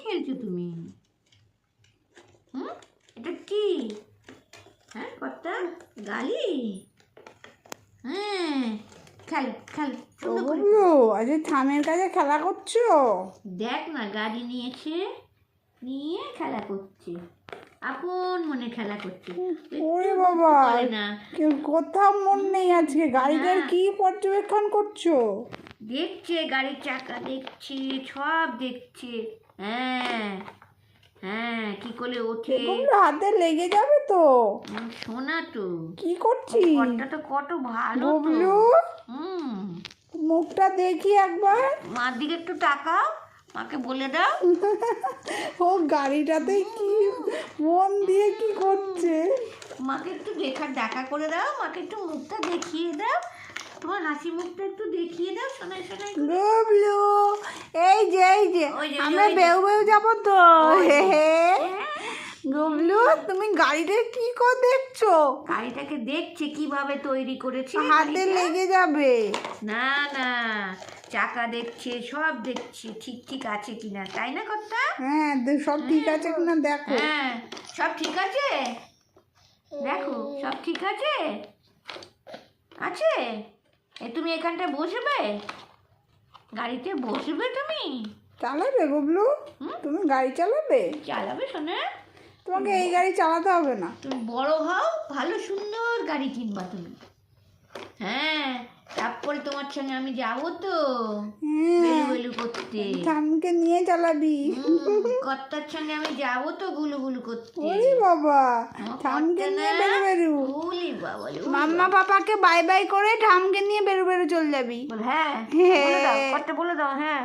খেলছো তুমি? এটা কি? হ্যাঁ কর্তা, গালি? হ্যাঁ, খেল খেল। আজ থামের কাছে খেলা করছো? দেখ না, গাড়ি নিয়েছে, নিয়ে খেলা করছে, আপন মনে খেলা করছে। ওরে বাবা, না কোথাও মন নেই আজকে। গাড়িটার কি পর্যবেক্ষণ করছো? দেখছে, গাড়ির চাকা দেখছে, সব দেখছে। হ্যাঁ হ্যাঁ, কি করে ওঠে। হাতে লেগে যাবে তো। শোনা তো কি করছিস? কর্তা তো কত ভালো তো। বুবলু, মুখটা দেখি একবার। মার দিকে একটু তাকাও, মাকে বলে দাও। ও গাড়িটাতে কি মন দিয়ে কি করছে। মাকে একটু দেখা করে দাও, মাকে একটু মুখটা দেখিয়ে দাও, তোমার হাসি মুখটা একটু দেখিয়ে দাও। শোনাই শোনাই বুবলু, এই যে আমরা বেউ বেউ যাবো তো। গুবলু, তুমি গাড়িটা কি করে দেখছো? গাড়িটাকে দেখছে কিভাবে তৈরি করেছে। হাতে লেগে যাবে। না না, চাকা দেখছে, সব দেখছে ঠিক ঠিক আছে কিনা, তাই না কর্তা? হ্যাঁ, সব ঠিক আছে কিনা দেখো। হ্যাঁ, সব ঠিক আছে, দেখো সব ঠিক আছে। আছে, তুমি এখানটায় বসবে, গাড়িতে বসবে তুমি। চালাবে গুবলু? তুমি গাড়ি চালাবে? চালাবে শোনা। তোমাকে এই গাড়ি চালাতে হবে না। তুমি বড় হও, ভালো সুন্দর গাড়ি কিনবা তুমি। হ্যাঁ, তারপরে তোমার সঙ্গে আমি যাবো তো বেলু বেলু করতে। ঠামকে নিয়ে চালাবি। কর্তার সঙ্গে আমি যাবো তো গুলু গুলু করতে। ওরে বাবা, ঠামকে নিয়ে বেরু বেরু। ওলি বাবা, মাম্মা পাপাকে বাই বাই করে ঠামকে নিয়ে বেরু বেরু চলে যাবি। হ্যাঁ, কর্তা বলে দাও। হ্যাঁ।